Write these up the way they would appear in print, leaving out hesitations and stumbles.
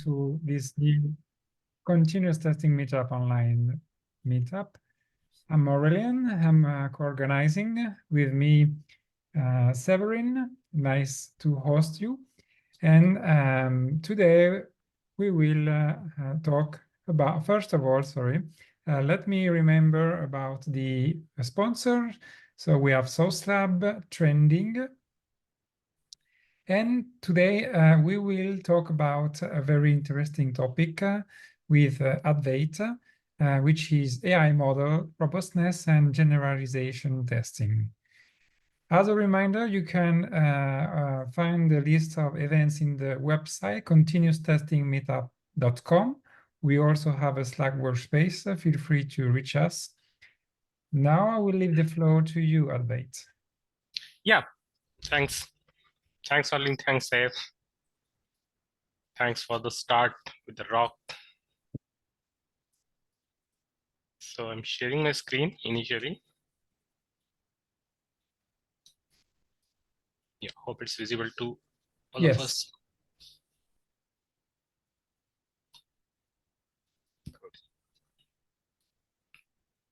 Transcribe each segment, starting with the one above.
to this new continuous testing meetup online meetup. I'm Aurelian. I'm co-organizing with me, Severin. Nice to host you. And today we will talk about, first of all, let me remember about the sponsor. So we have SourceLab Trending. And today we will talk about a very interesting topic with Advait, which is AI model, robustness and generalization testing. As a reminder, you can find the list of events in the website, continuoustestingmeetup.com. We also have a Slack workspace. Feel free to reach us. Now I will leave the floor to you, Advait. Yeah, thanks. Thanks, Arlene. Thanks, Dave. Thanks for the start with the rock. So I'm sharing my screen initially. Yeah, hope it's visible to all of us.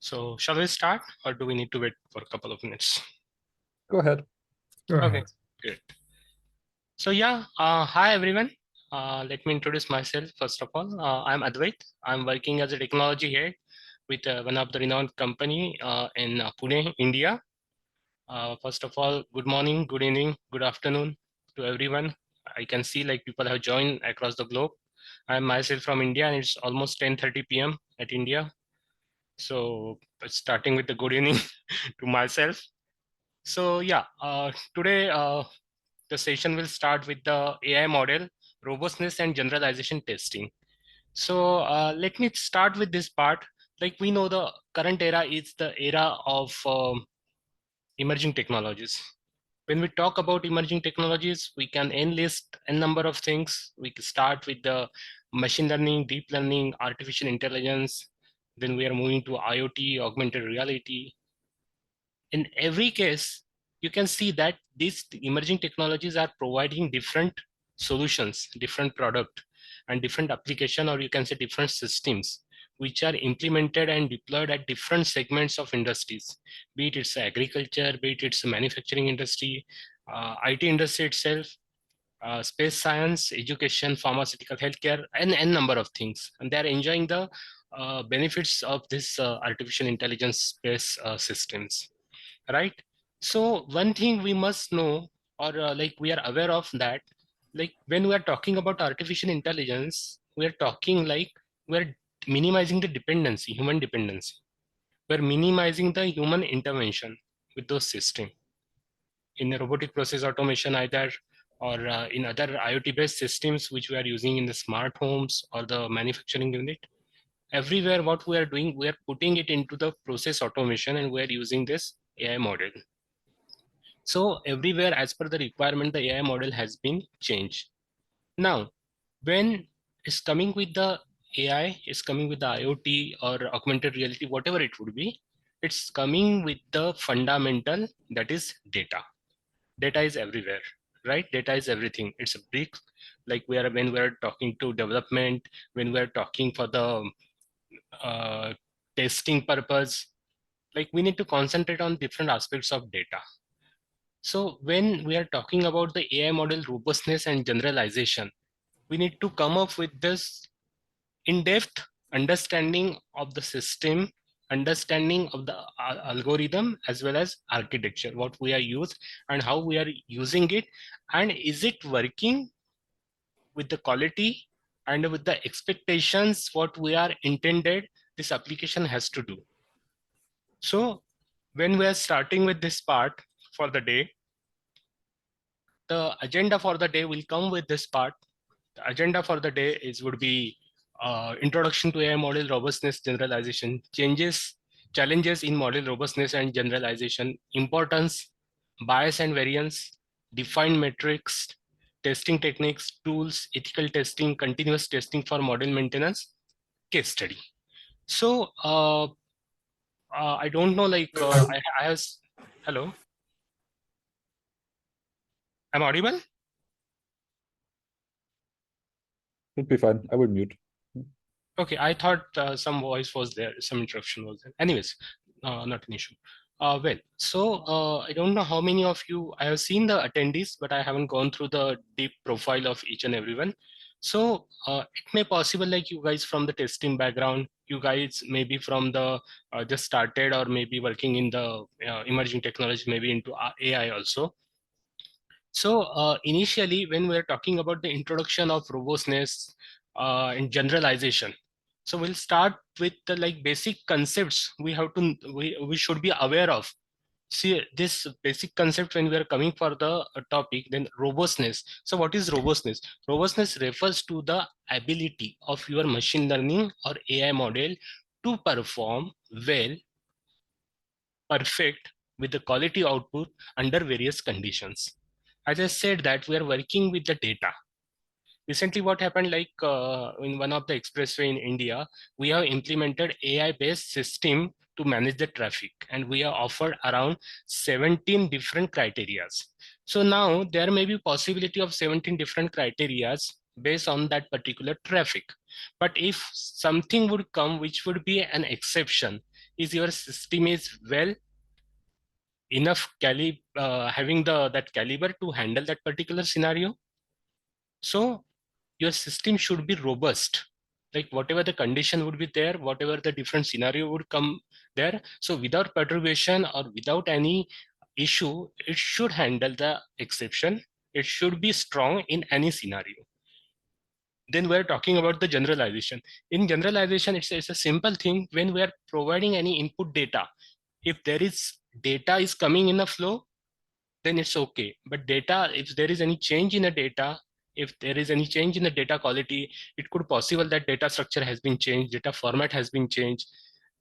So shall we start, or do we need to wait for a couple of minutes? Go ahead. Go Okay, ahead. great. So yeah, hi everyone. Let me introduce myself first of all. I'm Advait. I'm working as a technology head with one of the renowned company in Pune, India. First of all, good morning, good evening, good afternoon to everyone. I can see like people have joined across the globe. I'm myself from India and it's almost 10:30 p.m. at India. So starting with the good evening to myself. So yeah, today the session will start with the AI model, robustness and generalization testing. So let me start with this part. Like we know the current era is the era of emerging technologies. When we talk about emerging technologies, we can enlist a number of things. We can start with the machine learning, deep learning, artificial intelligence. Then we are moving to IoT, augmented reality. In every case, you can see that these emerging technologies are providing different solutions, different product, and different application, or you can say different systems, which are implemented and deployed at different segments of industries, be it it's agriculture, be it it's manufacturing industry, IT industry itself, space science, education, pharmaceutical, healthcare, and n number of things. And they are enjoying the benefits of this artificial intelligence space systems, right? So one thing we must know, or like we are aware of that, like when we are talking about artificial intelligence, we are talking like we're minimizing the dependency, human dependency. We're minimizing the human intervention with those systems. In the robotic process automation either, or in other IoT-based systems which we are using in the smart homes or the manufacturing unit, everywhere what we are doing, we are putting it into the process automation and we are using this AI model. So everywhere as per the requirement, the AI model has been changed. Now, when it's coming with the AI, it's coming with the IoT or augmented reality, whatever it would be, it's coming with the fundamental, that is data. Data is everywhere, right? Data is everything. It's a big, like when we are talking to development, when we are talking for the testing purpose, like we need to concentrate on different aspects of data. So when we are talking about the AI model robustness and generalization, we need to come up with this in-depth understanding of the system, understanding of the algorithm as well as architecture, what we are used and how we are using it, and is it working with the quality and with the expectations what we are intended this application has to do. So when we are starting with this part for the day, the agenda for the day will come with this part. The agenda for the day would be introduction to AI model robustness, generalization, challenges in model robustness and generalization, importance, bias and variance, defined metrics, testing techniques, tools, ethical testing, continuous testing for model maintenance, case study. So I don't know, like I have, hello, I'm audible? Should be fine. I will mute. Okay, I thought some voice was there, some interruption was there. Anyways, not an issue. Well, so I don't know how many of you, I have seen the attendees, but I haven't gone through the deep profile of each and everyone. So it may possible like you guys from the testing background, you guys maybe from the just started or maybe working in the emerging technology, maybe into AI also. So initially, when we're talking about the introduction of robustness and generalization, so we'll start with the like basic concepts we should be aware of. See this basic concept when we are coming for the topic, then robustness. So what is robustness? Robustness refers to the ability of your machine learning or AI model to perform well, perfect with the quality output under various conditions. As I said that we are working with the data. Recently, what happened like in one of the expressway in India, we have implemented AI-based system to manage the traffic, and we have offered around 17 different criterias. So now there may be possibility of 17 different criterias based on that particular traffic. But if something would come which would be an exception, is your system is well enough having that caliber to handle that particular scenario. So your system should be robust, like whatever the condition would be there, whatever the different scenario would come there. So without perturbation or without any issue, it should handle the exception. It should be strong in any scenario. Then we're talking about the generalization. In generalization, it's a simple thing. When we are providing any input data, if there is data is coming in a flow, then it's okay. But data, if there is any change in the data, if there is any change in the data quality, it could possible that data structure has been changed, data format has been changed.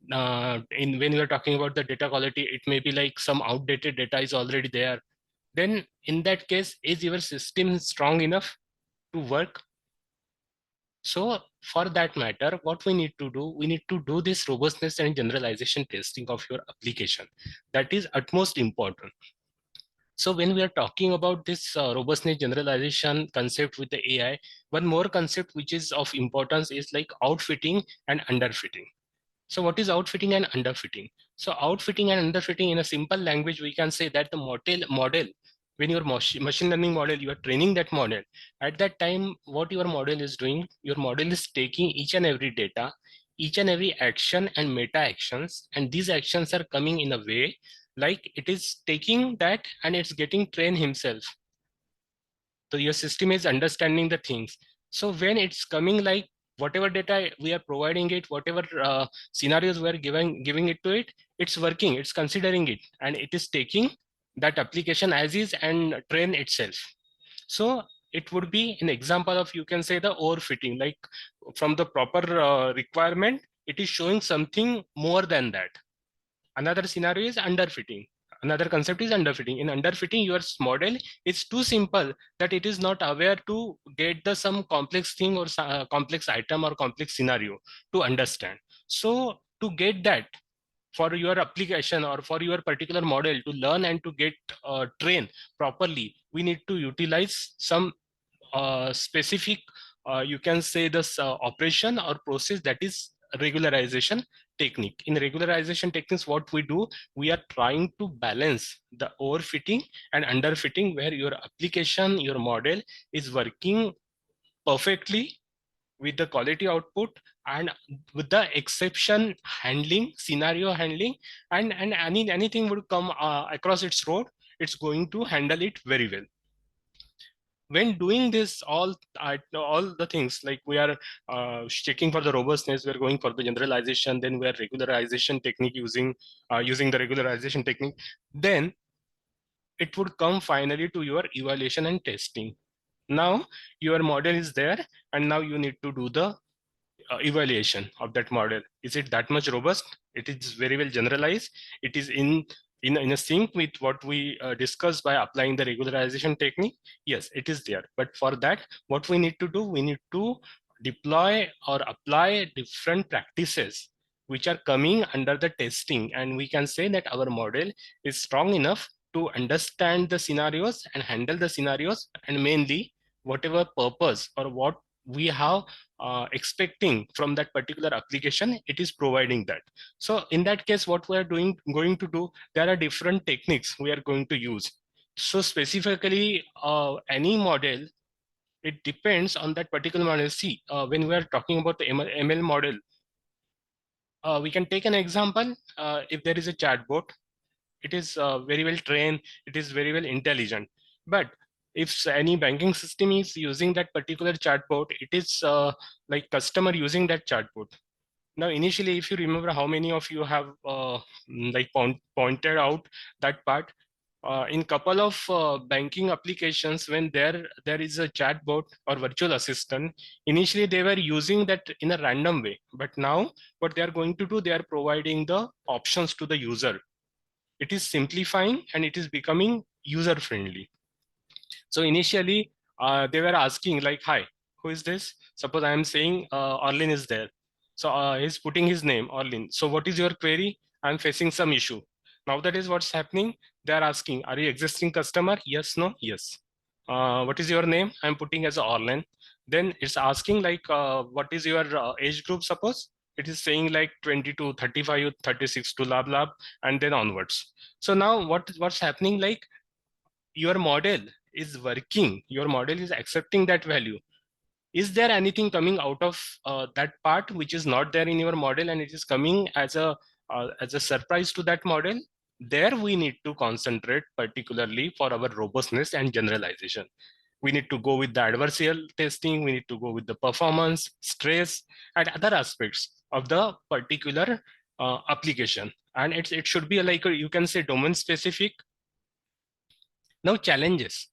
When we are talking about the data quality, it may be like some outdated data is already there. Then in that case, is your system strong enough to work? So for that matter, what we need to do this robustness and generalization testing of your application. That is utmost important. So when we are talking about this robustness generalization concept with the AI, one more concept which is of importance is like outfitting and underfitting. So what is outfitting and underfitting? So outfitting and underfitting in a simple language, we can say that the model when your machine learning model, you are training that model. At that time, what your model is doing, your model is taking each and every data, each and every action and meta actions, and these actions are coming in a way like it is taking that and it's getting trained himself. So your system is understanding the things. So when it's coming like whatever data we are providing it, whatever scenarios we are giving it to it, it's working, it's considering it, and it is taking that application as is and train itself. So it would be an example of, you can say, the overfitting, like from the proper requirement, it is showing something more than that. Another scenario is underfitting. Another concept is underfitting. In underfitting, your model is too simple that it is not aware to get the some complex thing or complex item or complex scenario to understand. So to get that for your application or for your particular model to learn and to get trained properly, we need to utilize some specific, you can say this operation or process, that is regularization technique. In regularization techniques, what we do, we are trying to balance the overfitting and underfitting, where your application, your model is working perfectly with the quality output and with the exception handling, scenario handling, and anything would come across its road, it's going to handle it very well. When doing this, all the things, like we are checking for the robustness, we're going for the generalization, then we are regularization technique using the regularization technique, then it would come finally to your evaluation and testing. Now your model is there, and now you need to do the evaluation of that model. Is it that much robust? It is very well generalized. It is in a sync with what we discussed by applying the regularization technique. Yes, it is there. But for that, what we need to do, we need to deploy or apply different practices which are coming under the testing, and we can say that our model is strong enough to understand the scenarios and handle the scenarios, and mainly whatever purpose or what we have expecting from that particular application, it is providing that. So in that case, what we are going to do, there are different techniques we are going to use. So specifically, any model, it depends on that particular model. See, when we are talking about the ML model, we can take an example. If there is a chatbot, it is very well trained, it is very well intelligent. But if any banking system is using that particular chatbot, it is like customer using that chatbot. Now, initially, if you remember, how many of you have like pointed out that part? In couple of banking applications, when there is a chatbot or virtual assistant, initially they were using that in a random way. But now what they are going to do, they are providing the options to the user. It is simplifying and it is becoming user friendly. So initially they were asking like, hi, who is this? Suppose I am saying Orlin is there. So he's putting his name, Orlin. So what is your query? I'm facing some issue. Now that is what's happening. They are asking, are you existing customer? Yes, no, yes. What is your name? I'm putting as Orlin. Then it's asking like, what is your age group? Suppose it is saying like 20 to 35, 36 to blah, blah, and then onwards. So now what's happening, like your model is working, your model is accepting that value. Is there anything coming out of that part which is not there in your model and it is coming as a surprise to that model? There we need to concentrate particularly for our robustness and generalization. We need to go with the adversarial testing, we need to go with the performance, stress, and other aspects of the particular application. And it should be like you can say domain specific. Now challenges.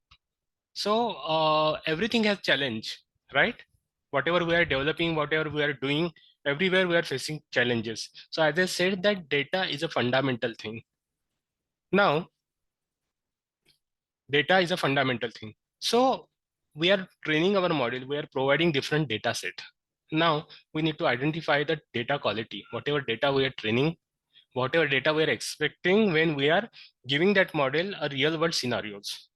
So everything has challenge, right? Whatever we are developing, whatever we are doing, everywhere we are facing challenges. So as I said, that data is a fundamental thing. Now, data is a fundamental thing. So we are training our model, we are providing different data set. Now we need to identify the data quality, whatever data we are training, whatever data we are expecting when we are giving that model a real world scenarios.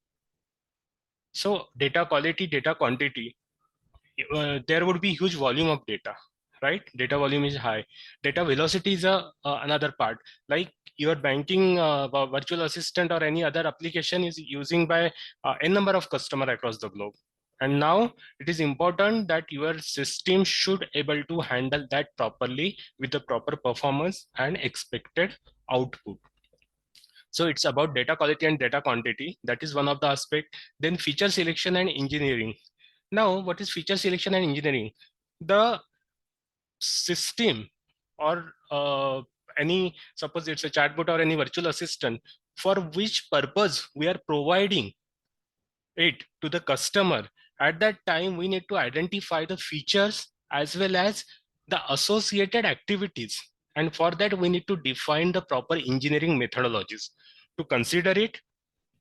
So data quality, data quantity, there would be huge volume of data, right? Data volume is high. Data velocity is another part. Like your banking virtual assistant or any other application is using by n number of customer across the globe. And now it is important that your system should able to handle that properly with the proper performance and expected output. So it's about data quality and data quantity. That is one of the aspect. Then feature selection and engineering. Now, what is feature selection and engineering? The system or any, suppose it's a chatbot or any virtual assistant, for which purpose we are providing it to the customer. At that time, we need to identify the features as well as the associated activities. And for that, we need to define the proper engineering methodologies to consider it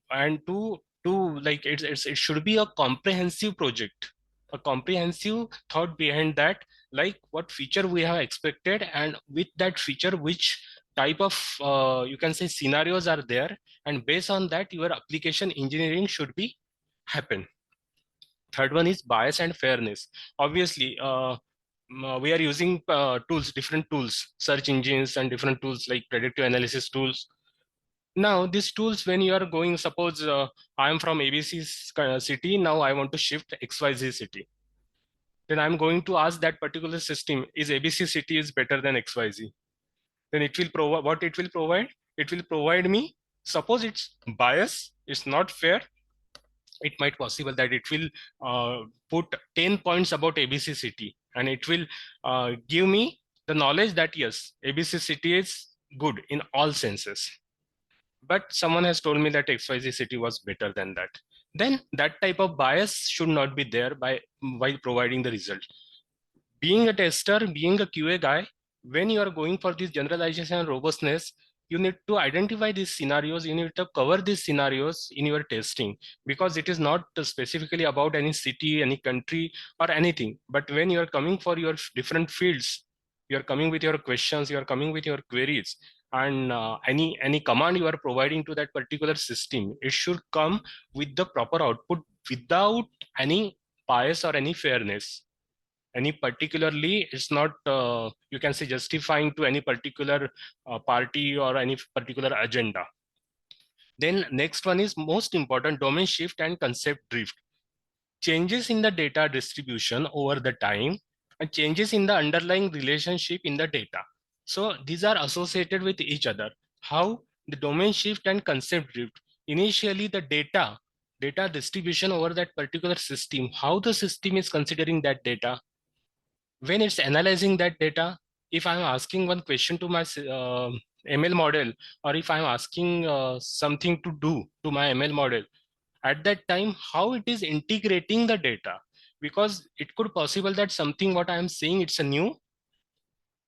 and to like it should be a comprehensive project, a comprehensive thought behind that, like what feature we have expected and with that feature which type of you can say scenarios are there, and based on that your application engineering should be happen. Third one is bias and fairness. Obviously we are using tools, different tools, search engines and different tools like predictive analysis tools. Now, these tools, when you are going, suppose I am from ABC city, now I want to shift XYZ city. Then I'm going to ask that particular system, is ABC city is better than XYZ? Then it will provide, what it will provide? It will provide me, suppose it's bias, it's not fair. It might possible that it will put 10 points about ABC city and it will give me the knowledge that yes, ABC city is good in all senses. But someone has told me that XYZ city was better than that. Then that type of bias should not be there by while providing the result. Being a tester, being a QA guy, when you are going for this generalization and robustness, you need to identify these scenarios, you need to cover these scenarios in your testing, because it is not specifically about any city, any country or anything. But when you are coming for your different fields, you are coming with your questions, you are coming with your queries, and any command you are providing to that particular system, it should come with the proper output without any bias or any fairness. any particularly, it's not, you can say, justifying to any particular party or any particular agenda. Then next one is most important, domain shift and concept drift. Changes in the data distribution over the time and changes in the underlying relationship in the data. So these are associated with each other. How? The domain shift and concept drift. Initially the data distribution over that particular system, how the system is considering that data, when it's analyzing that data. If I'm asking one question to my ML model, or if I'm asking something to do to my ML model, at that time, how it is integrating the data, because it could possible that something what I am saying, it's a new,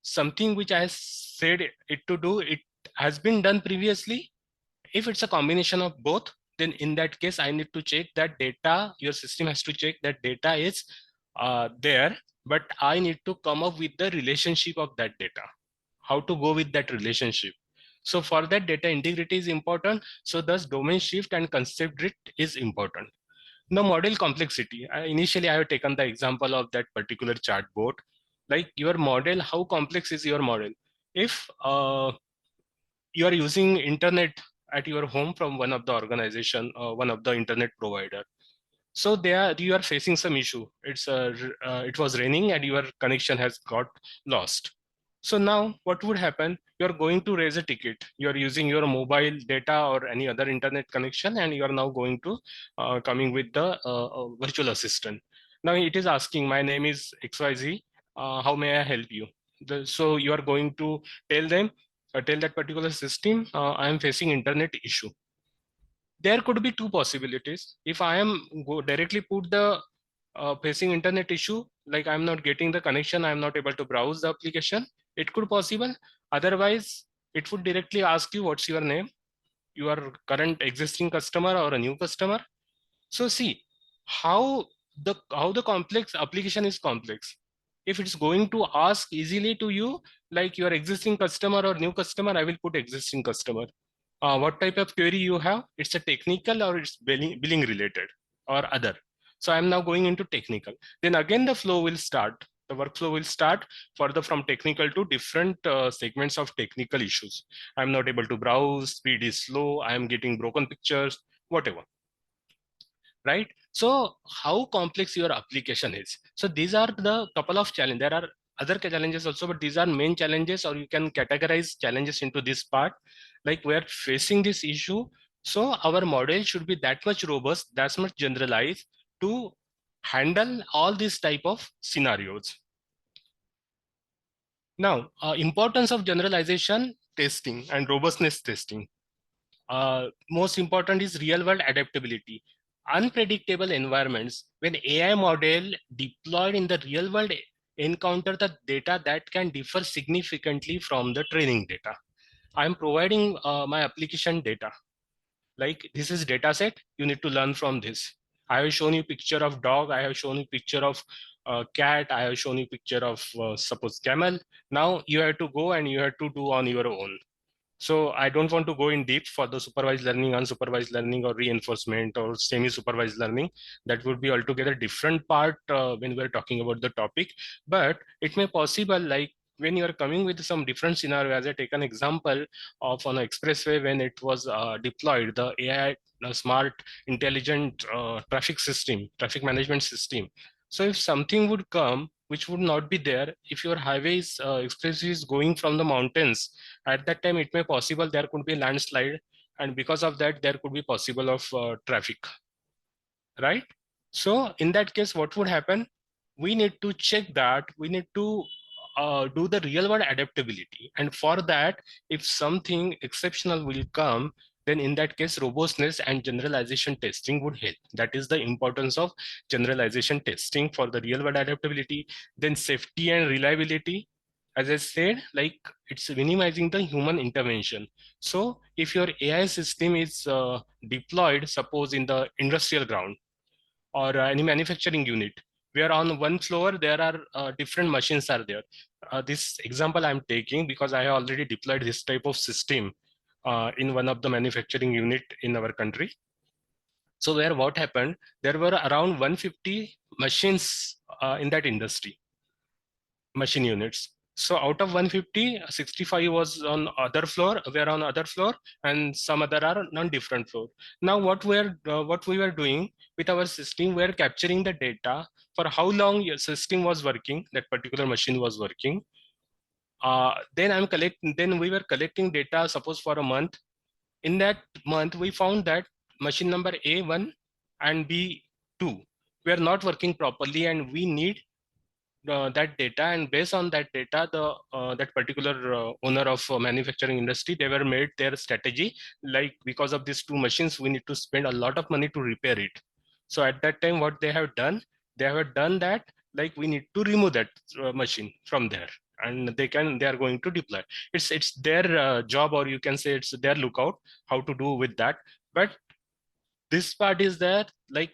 something which I said it to do, it has been done previously. If it's a combination of both, then in that case, I need to check that data, your system has to check that data is there, but I need to come up with the relationship of that data, how to go with that relationship. So for that, data integrity is important. So thus domain shift and concept drift is important. Now model complexity. Initially, I have taken the example of that particular chatbot. Like your model, how complex is your model? If you are using internet at your home from one of the organization, one of the internet provider, so there you are facing some issue. It was raining and your connection has got lost. So now what would happen? You're going to raise a ticket. You're using your mobile data or any other internet connection, and you are now going to coming with the virtual assistant. Now it is asking, my name is XYZ. How may I help you? So you are going to tell them, tell that particular system, I am facing internet issue. There could be two possibilities. If I am directly put the facing internet issue, like I'm not getting the connection, I'm not able to browse the application, it could possible. Otherwise, it would directly ask you, what's your name? You are current existing customer or a new customer? So see how the complex application is complex. If it's going to ask easily to you, like your existing customer or new customer, I will put existing customer. What type of query you have? It's a technical or it's billing related or other. So I'm now going into technical. Then again the flow will start. The workflow will start further from technical to different segments of technical issues. I'm not able to browse, speed is slow, I am getting broken pictures, whatever. Right? So how complex your application is. So these are the couple of challenges. There are other challenges also, but these are main challenges, or you can categorize challenges into this part. Like we're facing this issue. So our model should be that much robust, that much generalized to handle all these type of scenarios. Now, importance of generalization testing and robustness testing. Most important is real world adaptability. Unpredictable environments, when AI model deployed in the real world encounter the data that can differ significantly from the training data. I'm providing my application data. Like this is data set, you need to learn from this. I have shown you picture of dog, I have shown you picture of cat, I have shown you picture of suppose camel. Now you have to go and you have to do on your own. So I don't want to go in deep for the supervised learning, unsupervised learning, or reinforcement or semi-supervised learning. That would be altogether different part when we're talking about the topic. But it may possible, like when you're coming with some different scenario, as I take an example of on an expressway when it was deployed, the AI smart intelligent traffic management system. So if something would come which would not be there, if your highways expressway is going from the mountains, at that time it may possible there could be landslide, and because of that there could be possible of traffic, right? So in that case, what would happen? We need to check that, we need to do the real world adaptability, and for that, if something exceptional will come, then in that case robustness and generalization testing would help. That is the importance of generalization testing for the real world adaptability. Then safety and reliability, as I said, like it's minimizing the human intervention. So if your AI system is deployed, suppose in the industrial ground or any manufacturing unit, where on one floor there are different machines are there. This example I'm taking because I have already deployed this type of system in one of the manufacturing unit in our country. So where what happened, there were around 150 machines in that industry. machine units. So out of 150, 65 was on other floor, were on other floor, and some other are on different floor. Now what we were doing with our system, we are capturing the data for how long your system was working, that particular machine was working. Then we were collecting data, suppose for a month. In that month, we found that machine number A1 and B2 were not working properly, and we need that data. And based on that data, that particular owner of manufacturing industry, they were made their strategy, like because of these two machines we need to spend a lot of money to repair it. So at that time what they have done that, like, we need to remove that machine from there, and they are going to deploy. It's their job, or you can say it's their lookout how to do with that. But this part is that, like,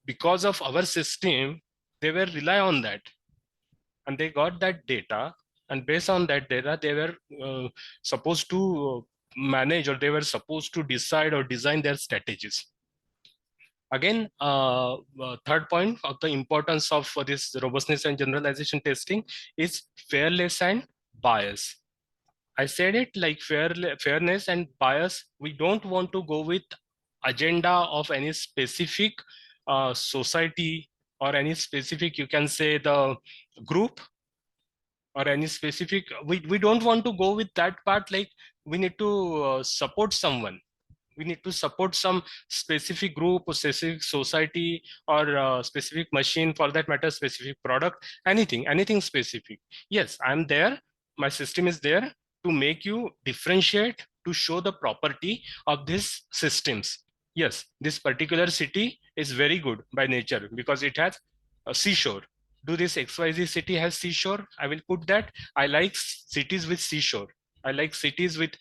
because of our system, they were rely on that, and they got that data, and based on that data they were supposed to manage, or they were supposed to decide or design their strategies. Again, third point of the importance of this robustness and generalization testing is fairness and bias. I said it, like, fairness and bias. We don't want to go with agenda of any specific society, or any specific, you can say, the group, or any specific, we don't want to go with that part. Like, we need to support someone, we need to support some specific group or specific society, or specific machine, for that matter specific product, anything specific. Yes, I'm there, my system is there to make you differentiate, to show the property of these systems. Yes, this particular city is very good by nature because it has a seashore. Do this XYZ city has seashore? I will put that. I like cities with seashore. I like cities with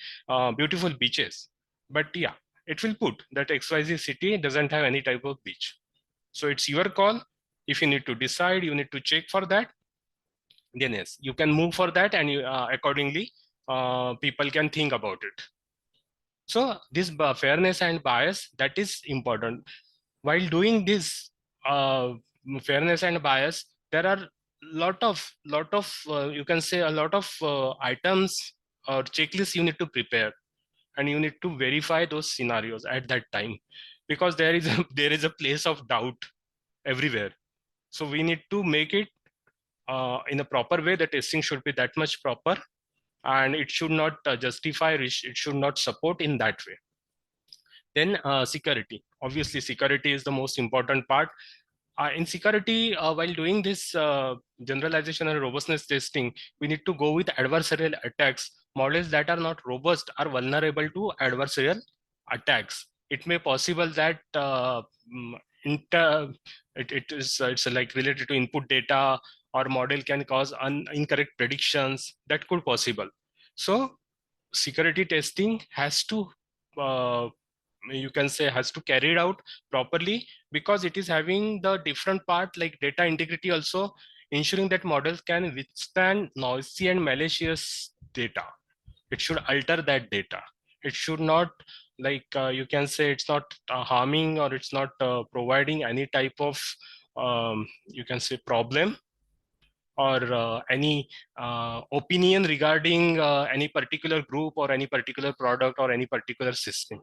beautiful beaches. But yeah, it will put that XYZ city doesn't have any type of beach. So it's your call. If you need to decide, you need to check for that, then yes, you can move for that, and you, accordingly, people can think about it. So this fairness and bias, that is important. While doing this fairness and bias, there are lot of you can say a lot of items or checklists you need to prepare, and you need to verify those scenarios at that time, because there is there is a place of doubt everywhere. So we need to make it in a proper way. The testing should be that much proper, and it should not justify, it should not support in that way. Then security. Obviously, security is the most important part. In security, while doing this generalization and robustness testing, we need to go with adversarial attacks. Models that are not robust are vulnerable to adversarial attacks. It may possible that it's like related to input data, or model can cause incorrect predictions. That could possible. So security testing has to you can say has to carry it out properly, because it is having the different part like data integrity also, ensuring that models can withstand noisy and malicious data. It should alter that data. It should not, like, you can say it's not harming, or it's not providing any type of you can say problem, or any opinion regarding any particular group, or any particular product, or any particular system.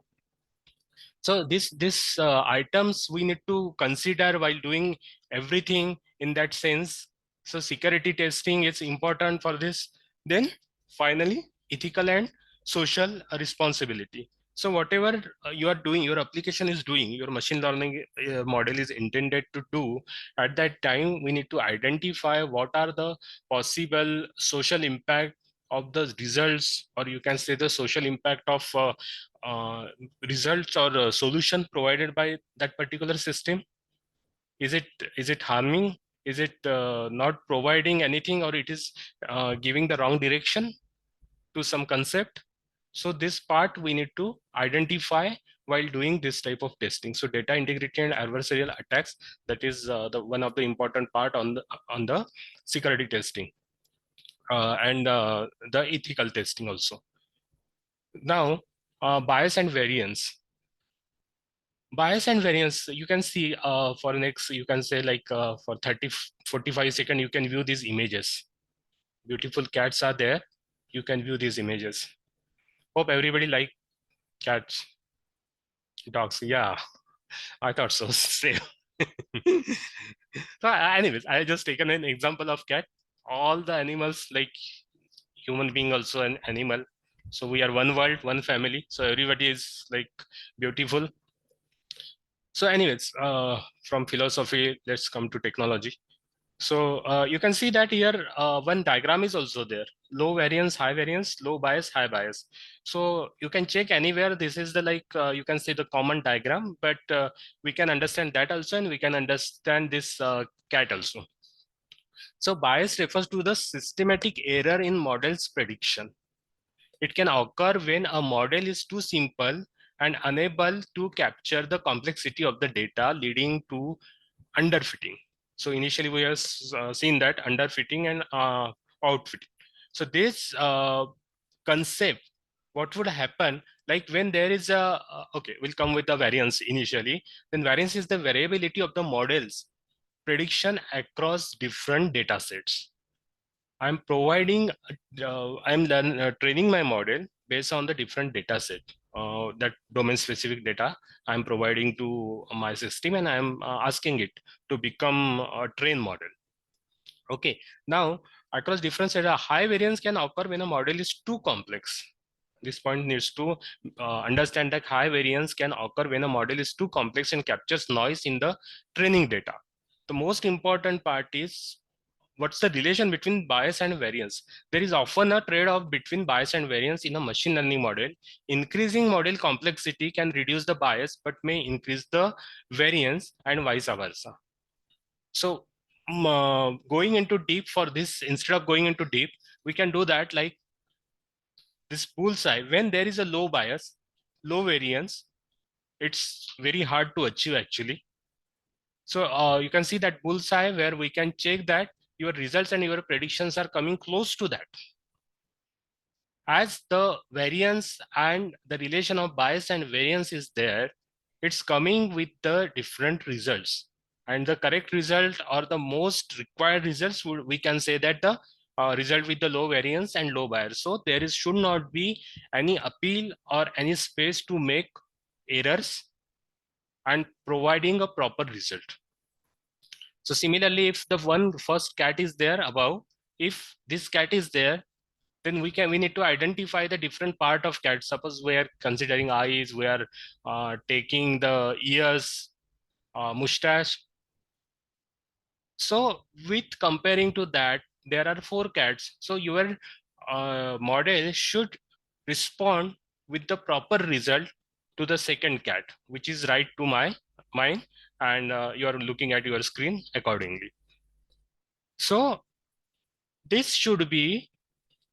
So this items we need to consider while doing everything in that sense. So security testing is important for this. Then finally, ethical and social responsibility. So whatever you are doing, your application is doing, your machine learning model is intended to do, at that time we need to identify what are the possible social impact of the results, or you can say the social impact of uh, results or solution provided by that particular system. Is it harming? Is it not providing anything, or it is giving the wrong direction to some concept? So this part we need to identify while doing this type of testing. So data integrity and adversarial attacks, that is the one of the important part on the security testing, and the ethical testing also. Now, bias and variance. Bias and variance, you can see for next, you can say, like, for 30 45 seconds you can view these images. beautiful cats are there, you can view these images. Hope everybody like cats, dogs. Yeah, I thought so. Same. So anyways, I just taken an example of cat. All the animals, like human being also an animal. So we are one world, one family. So everybody is like beautiful. So anyways, from philosophy, let's come to technology. So you can see that here one diagram is also there. Low variance, high variance, low bias, high bias. So you can check anywhere. This is the like, you can see the common diagram, but we can understand that also, and we can understand this cat also. So bias refers to the systematic error in model's prediction. It can occur when a model is too simple and unable to capture the complexity of the data, leading to underfitting. So initially we have seen that underfitting and outfitting. So this concept, what would happen, like when there is a, okay, we'll come with the variance initially. Then variance is the variability of the model's prediction across different data sets. I'm providing, training my model based on the different data set, that domain specific data I'm providing to my system, and I'm asking it to become a train model. Okay, now across different data, high variance can occur when a model is too complex. This point needs to understand that high variance can occur when a model is too complex and captures noise in the training data. The most important part is, what's the relation between bias and variance? There is often a trade-off between bias and variance in a machine learning model. Increasing model complexity can reduce the bias, but may increase the variance, and vice versa. So going into deep for this, instead of going into deep, we can do that like this bullseye. When there is a low bias, low variance, it's very hard to achieve actually. So you can see that bullseye where we can check that your results and your predictions are coming close to that. As the variance and the relation of bias and variance is there, it's coming with the different results. And the correct result or the most required results, we can say that the result with the low variance and low bias. So there should not be any appeal or any space to make errors and providing a proper result. So similarly, if the first cat is there above, if this cat is there, then we need to identify the different part of cat. Suppose we are considering eyes, we are taking the ears, mustache. So with comparing to that, there are 4 cats. So your model should respond with the proper result to the second cat, which is right to mine, and you are looking at your screen accordingly. So this should be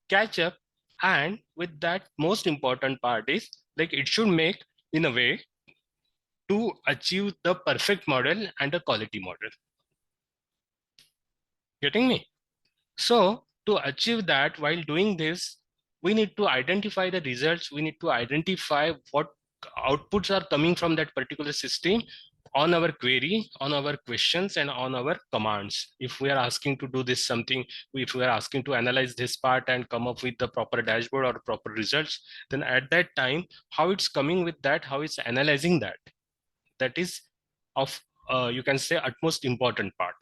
catch up, and with that, most important part is like it should make in a way to achieve the perfect model and a quality model. Getting me? So to achieve that, while doing this, we need to identify the results. We need to identify what outputs are coming from that particular system on our query, on our questions, and on our commands. If we are asking to do this something, if we are asking to analyze this part and come up with the proper dashboard or proper results, then at that time, how it's coming with that, how it's analyzing that, that is of, you can say, utmost important part.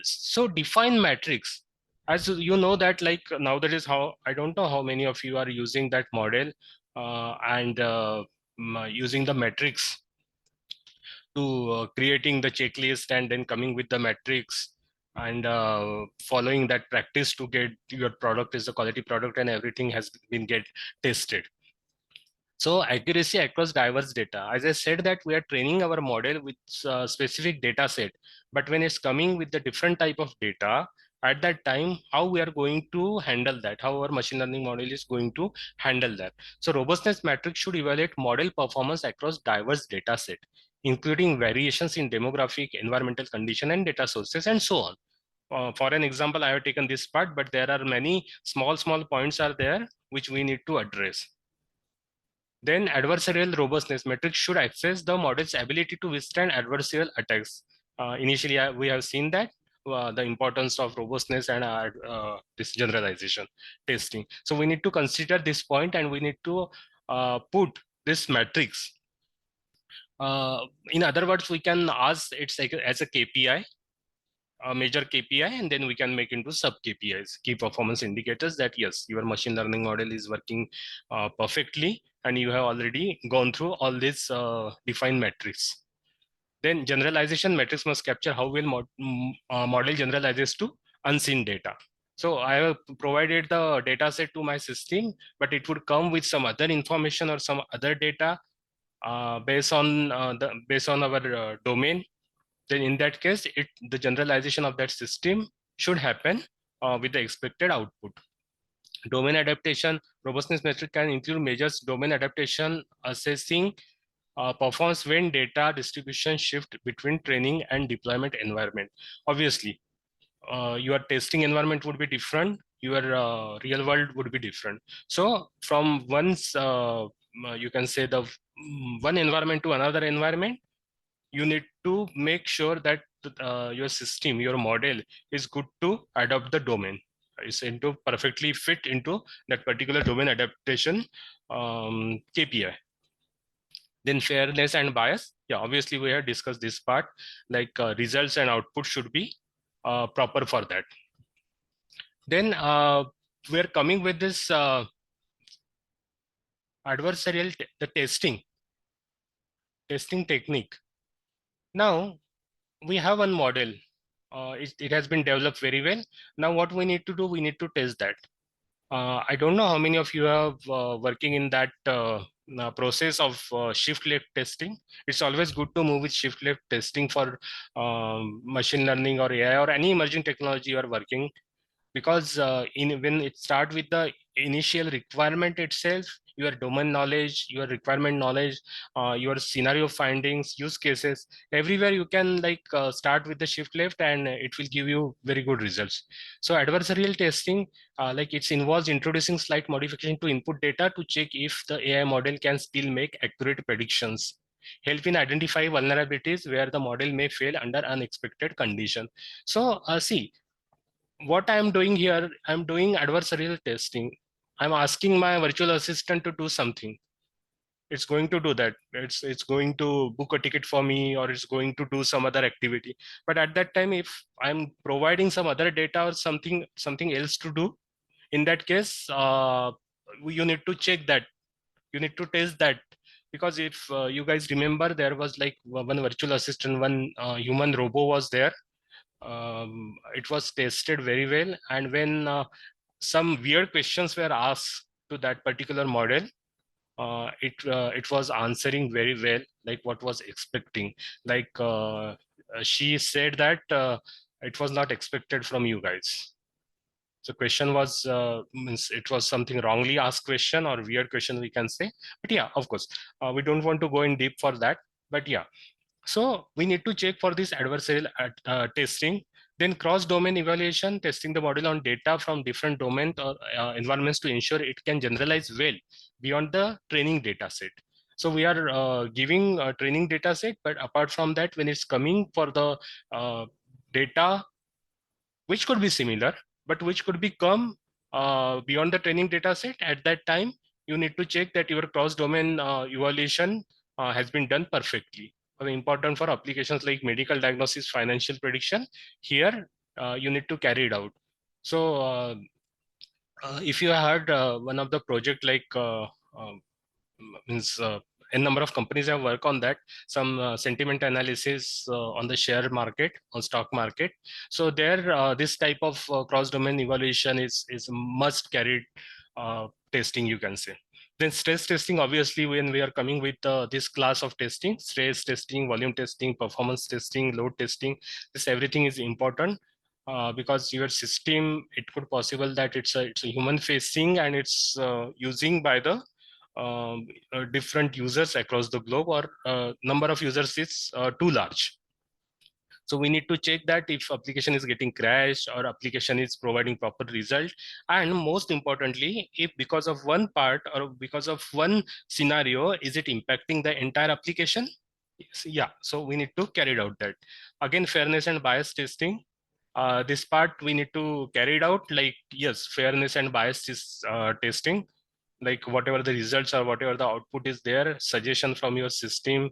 So define metrics. As you know that, like now that is how, I don't know how many of you are using that model and using the metrics to creating the checklist and then coming with the metrics and following that practice to get your product is a quality product and everything has been get tested. So accuracy across diverse data. As I said that we are training our model with a specific data set, but when it's coming with the different type of data, at that time, how we are going to handle that, how our machine learning model is going to handle that. So robustness metrics should evaluate model performance across diverse data set, including variations in demographic, environmental condition, and data sources, and so on. For an example, I have taken this part, but there are many small points are there which we need to address. Then adversarial robustness metrics should assess the model's ability to withstand adversarial attacks. Initially, we have seen that the importance of robustness and this generalization testing. So we need to consider this point, and we need to put this matrix. In other words, we can ask it's like as a KPI, a major KPI, and then we can make into sub KPIs, key performance indicators, that yes, your machine learning model is working perfectly, and you have already gone through all these defined metrics. Then generalization metrics must capture how well model generalizes to unseen data. So I have provided the data set to my system, but it would come with some other information or some other data based on our domain. Then in that case, the generalization of that system should happen with the expected output. Domain adaptation, robustness metric can include measures domain adaptation, assessing performs when data distribution shift between training and deployment environment. Obviously, your testing environment would be different, your real world would be different. So from you can say the one environment to another environment, you need to make sure that your system, your model is good to adopt the domain, is into perfectly fit into that particular domain adaptation KPI. Then fairness and bias. Yeah, obviously we have discussed this part, like results and output should be proper for that. Then we're coming with this adversarial the testing technique. Now we have one model. It has been developed very well. Now what we need to do, we need to test that. I don't know how many of you have working in that process of shift left testing. It's always good to move with shift left testing for machine learning or AI or any emerging technology you are working, because when it starts with the initial requirement itself, your domain knowledge, your requirement knowledge, your scenario findings, use cases, everywhere you can start with the shift left, and it will give you very good results. So adversarial testing, it involves introducing slight modification to input data to check if the AI model can still make accurate predictions, help in identify vulnerabilities where the model may fail under unexpected condition. So see, what I'm doing here, I'm doing adversarial testing. I'm asking my virtual assistant to do something. It's going to do that. It's going to book a ticket for me, or it's going to do some other activity. But at that time, if I'm providing some other data or something else to do, in that case, you need to check that. You need to test that. Because if you guys remember, there was like one virtual assistant, one human robot was there. It was tested very well, and when some weird questions were asked to that particular model, it was answering very well, like what was expecting. Like she said that it was not expected from you guys. So question was means it was something wrongly asked question or weird question, we can say. But yeah, of course, we don't want to go in deep for that. But yeah, so we need to check for this adversarial testing. Then cross-domain evaluation, testing the model on data from different domains or environments to ensure it can generalize well beyond the training data set. So we are giving a training data set, but apart from that, when it's coming for the data, which could be similar, but which could become beyond the training data set, at that time, you need to check that your cross-domain evaluation has been done perfectly. Important for applications like medical diagnosis, financial prediction, here you need to carry it out. So if you heard one of the project like means a number of companies have worked on that, some sentiment analysis on the share market, on stock market. So there, this type of cross-domain evaluation is must carried testing, you can say. Then stress testing, obviously, when we are coming with this class of testing, stress testing, volume testing, performance testing, load testing, this everything is important. Because your system, it could possible that it's a human facing, and it's using by the different users across the globe, or number of users is too large. So we need to check that if application is getting crashed or application is providing proper result. And most importantly, if because of one part or because of one scenario, is it impacting the entire application? Yeah, so we need to carry out that. Again, fairness and bias testing. this part we need to carry it out, like, yes, fairness and bias is testing, like whatever the results or whatever the output is there, suggestion from your system,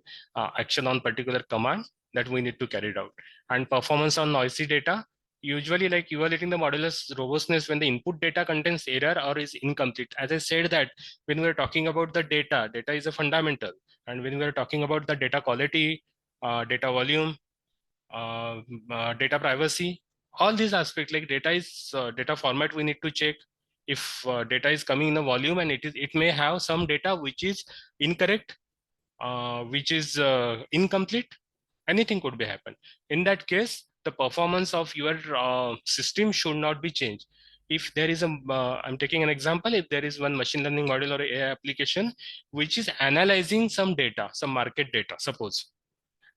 action on particular command, that we need to carry it out. And performance on noisy data, usually like evaluating the model's robustness when the input data contains error or is incomplete. As I said that when we're talking about the data is a fundamental. And when we're talking about the data quality, data volume, data privacy, all these aspects, like data is data format, we need to check if data is coming in a volume and it may have some data which is incorrect, which is incomplete, anything could be happen. In that case, the performance of your system should not be changed. If there is a, I'm taking an example, if there is one machine learning model or AI application which is analyzing some data, some market data, suppose,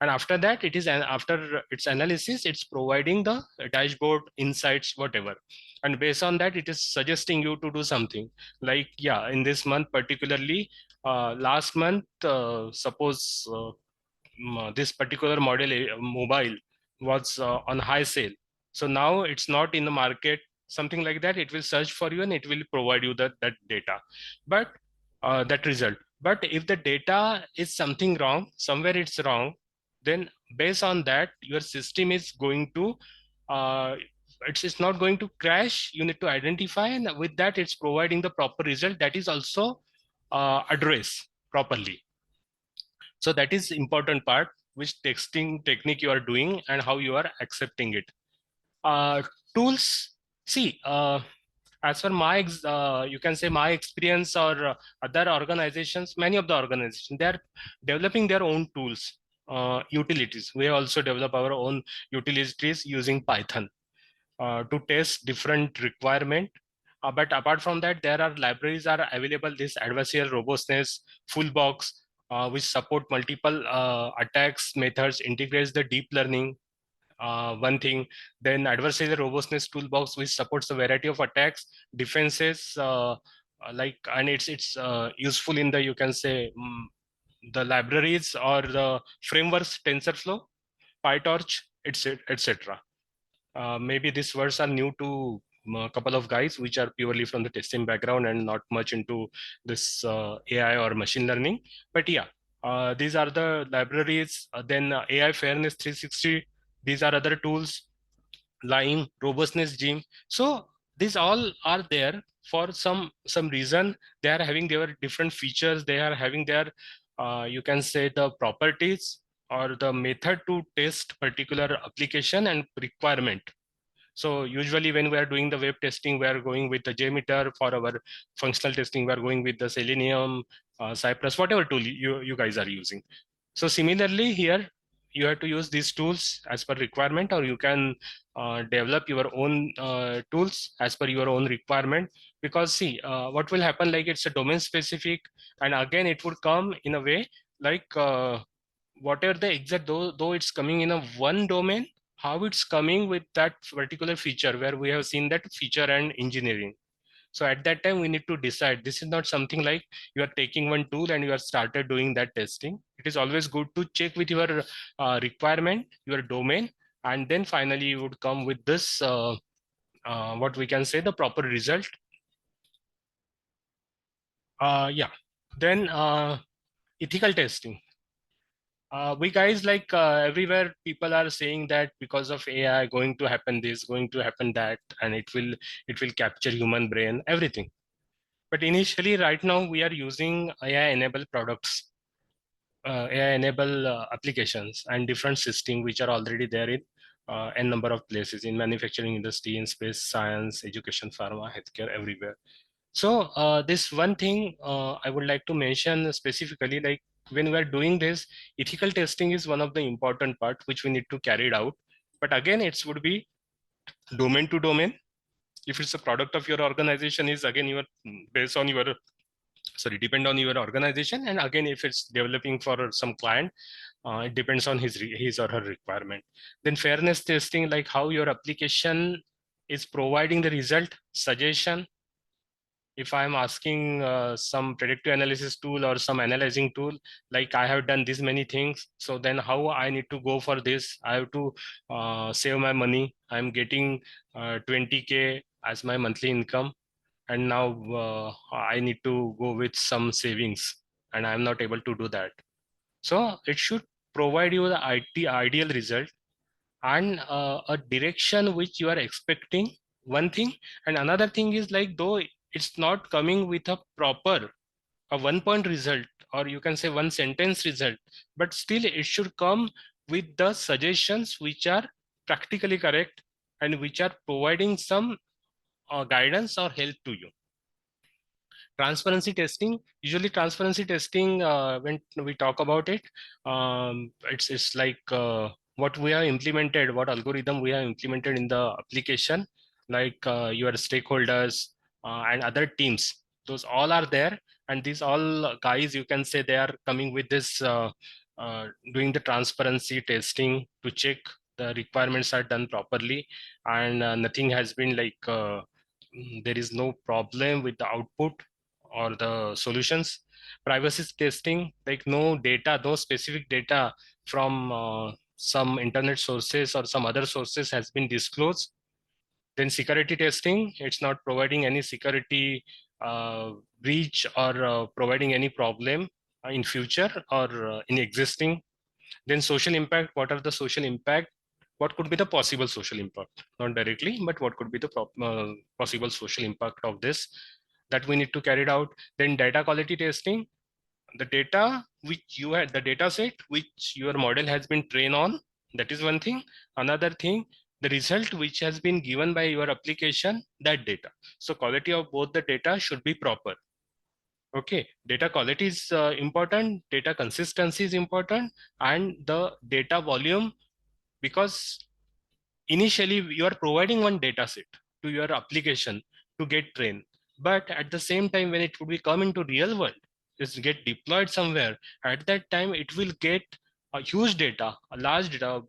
and after that it is, after its analysis, it's providing the dashboard insights, whatever, and based on that it is suggesting you to do something, like, yeah, in this month particularly, last month, suppose this particular model, mobile, was on high sale, so now it's not in the market, something like that, it will search for you and it will provide you that data, but that result. But if the data is something wrong, somewhere it's wrong, then based on that your system is going to, it's not going to crash, you need to identify, and with that it's providing the proper result that is also addressed properly. So that is important part, which testing technique you are doing and how you are accepting it. Tools, see, as for my, you can say my experience, or other organizations, many of the organizations, they are developing their own tools, utilities. We also develop our own utilities using Python to test different requirement. But apart from that, there are libraries are available, this adversarial robustness, full box, which support multiple attacks methods, integrates the deep learning, one thing. Then adversarial robustness toolbox, which supports a variety of attacks, defenses, like, and it's useful in the, you can say, the libraries or the frameworks, TensorFlow, PyTorch, etc. Maybe these words are new to a couple of guys which are purely from the testing background and not much into this AI or machine learning. But yeah, these are the libraries. Then AI Fairness 360, these are other tools, Lime, Robustness Gym. So these all are there for some reason. They are having their different features. They are having their, you can say, the properties or the method to test particular application and requirement. So usually when we are doing the web testing, we are going with the JMeter. For our functional testing, we are going with the Selenium, Cypress, whatever tool you guys are using. So similarly here, you have to use these tools as per requirement, or you can develop your own tools as per your own requirement. Because see, what will happen, like it's a domain specific, and again it would come in a way like whatever the exact, though it's coming in a one domain, how it's coming with that particular feature where we have seen that feature and engineering. So at that time, we need to decide, this is not something like you are taking one tool and you are started doing that testing. It is always good to check with your requirement, your domain, and then finally you would come with this, what we can say, the proper result. Yeah. Then ethical testing. We guys, like, everywhere people are saying that because of AI going to happen this, going to happen that, and it will capture human brain, everything. But initially, right now, we are using AI-enabled products, AI-enabled applications, and different systems which are already there in n number of places, in manufacturing industry, in space science, education, pharma, healthcare, everywhere. So this one thing I would like to mention specifically, like when we are doing this, ethical testing is one of the important part which we need to carry it out. But again, it would be domain to domain. If it's a product of your organization, is again your based on your, sorry, depend on your organization. And again, if it's developing for some client, it depends on his or her requirement. Then fairness testing, like how your application is providing the result, suggestion, if I'm asking some predictive analysis tool or some analyzing tool, like I have done this many things, so then how I need to go for this? I have to save my money. I'm getting 20K as my monthly income, and now I need to go with some savings, and I'm not able to do that. So it should provide you the ideal result and a direction which you are expecting, one thing. And another thing is, like, though it's not coming with a proper a 1 point result, or you can say one sentence result, but still it should come with the suggestions which are practically correct and which are providing some guidance or help to you. Transparency testing, usually transparency testing, when we talk about it, it's like what we have implemented, what algorithm we have implemented in the application, like your stakeholders and other teams, those all are there. And these all guys, you can say, they are coming with this doing the transparency testing to check the requirements are done properly, and nothing has been like there is no problem with the output or the solutions. Privacy testing, like no data, no specific data from some internet sources or some other sources has been disclosed. Then security testing, it's not providing any security breach or providing any problem in future or in existing. Then social impact, what are the social impact? What could be the possible social impact? Not directly, but what could be the possible social impact of this that we need to carry it out. Then data quality testing, the data which you had, the data set which your model has been trained on, that is one thing. Another thing, the result which has been given by your application, that data. So quality of both the data should be proper. Okay, data quality is important, data consistency is important, and the data volume, because initially you are providing one data set to your application to get trained, but at the same time when it would be come into real world, it's get deployed somewhere, at that time it will get a huge data, a large data,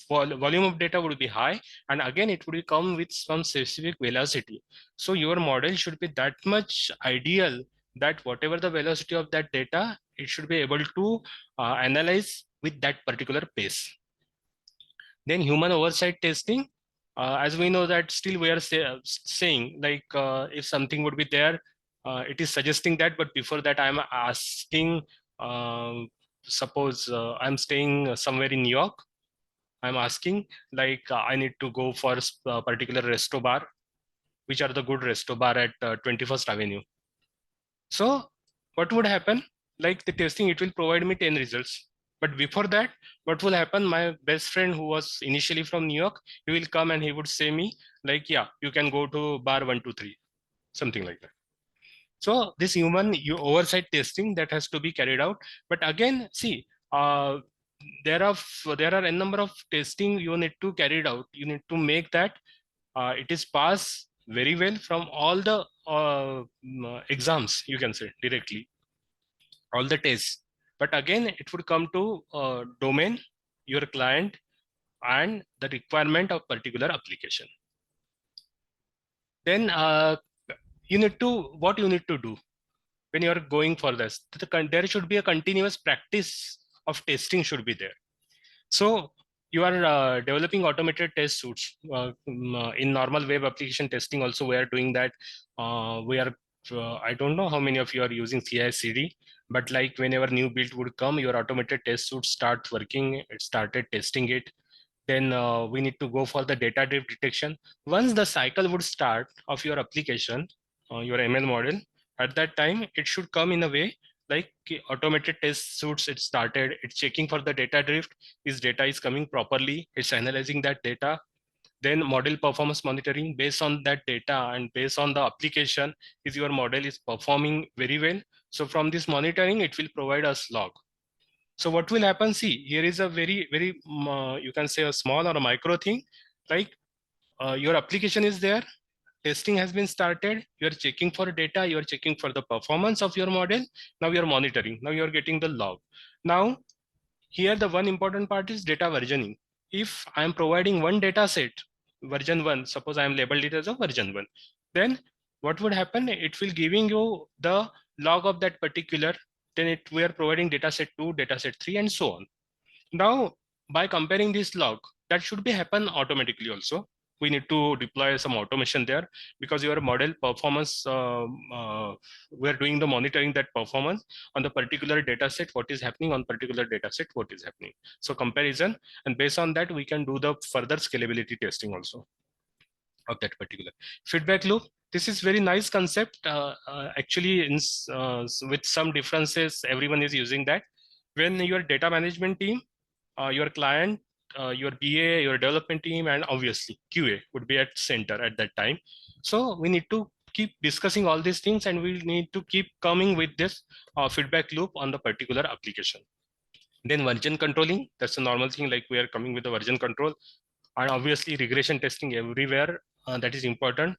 volume of data would be high, and again it would come with some specific velocity. So your model should be that much ideal that whatever the velocity of that data, it should be able to analyze with that particular pace. Then human oversight testing, as we know that still we are saying, like if something would be there, it is suggesting that, but before that I'm asking, suppose I'm staying somewhere in New York, I'm asking, like I need to go for a particular resto bar, which are the good resto bar at 21st Avenue. So what would happen? Like the testing, it will provide me 10 results. But before that, what will happen? My best friend who was initially from New York, he will come and he would say me like, yeah, you can go to bar 123, something like that. So this human oversight testing that has to be carried out. But again, see, there are a number of testing you need to carry it out. You need to make that it is pass very well from all the exams, you can say directly, all the tests. But again, it would come to domain, your client, and the requirement of particular application. Then what you need to do when you are going for this, there should be a continuous practice of testing should be there. So you are developing automated test suites. In normal web application testing also we are doing that. We are, I don't know how many of you are using CI/CD, but like whenever new build would come, your automated test suite starts working, it started testing it. Then we need to go for the data drift detection. Once the cycle would start of your application, your ML model, at that time, it should come in a way like automated test suites, it started, it's checking for the data drift, this data is coming properly, it's analyzing that data. Then model performance monitoring based on that data and based on the application, if your model is performing very well. So from this monitoring, it will provide us log. So what will happen? See, here is a very, you can say a small or a micro thing, like your application is there, testing has been started, you're checking for data, you're checking for the performance of your model, now you're monitoring, now you're getting the log. Now, here the one important part is data versioning. If I'm providing one data set, version 1, suppose I'm labeled it as a version 1, then what would happen? It will giving you the log of that particular, then we are providing dataset 2, dataset 3, and so on. Now, by comparing this log, that should be happen automatically also. We need to deploy some automation there, because your model performance, we're doing the monitoring that performance on the particular data set, what is happening on particular data set, what is happening. So comparison, and based on that, we can do the further scalability testing also of that particular feedback loop. This is very nice concept. Actually, with some differences, everyone is using that. When your data management team, your client, your BA, your development team, and obviously QA would be at center at that time. So we need to keep discussing all these things, and we need to keep coming with this feedback loop on the particular application. Then version controlling, that's a normal thing, like we are coming with the version control, and obviously regression testing everywhere, that is important.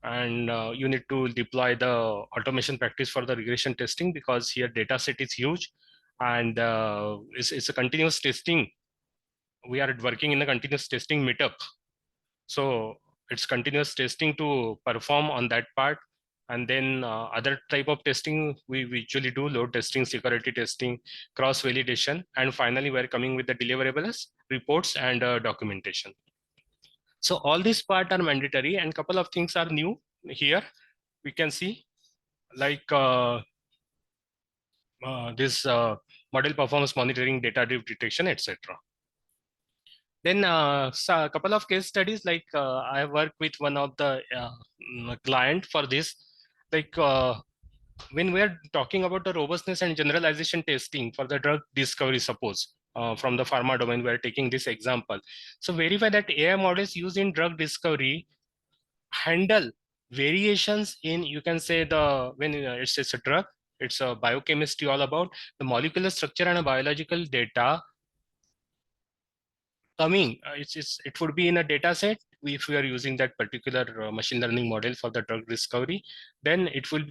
And you need to deploy the automation practice for the regression testing, because here data set is huge, and it's a continuous testing. We are working in a continuous testing meetup, so it's continuous testing to perform on that part. And then other type of testing we usually do: load testing, security testing, cross validation, and finally we're coming with the deliverables, reports, and documentation. So all these part are mandatory, and couple of things are new here. We can see, like this model performance monitoring, data drift detection, etc. Then so a couple of case studies, like I work with one of the client for this. Like when we're talking about the robustness and generalization testing for the drug discovery, suppose from the pharma domain, we're taking this example. So verify that AI models used in drug discovery handle variations in, you can say, the when it's a drug, it's a biochemistry, all about the molecular structure and a biological data coming. It would be in a data set. If we are using that particular machine learning model for the drug discovery, then it will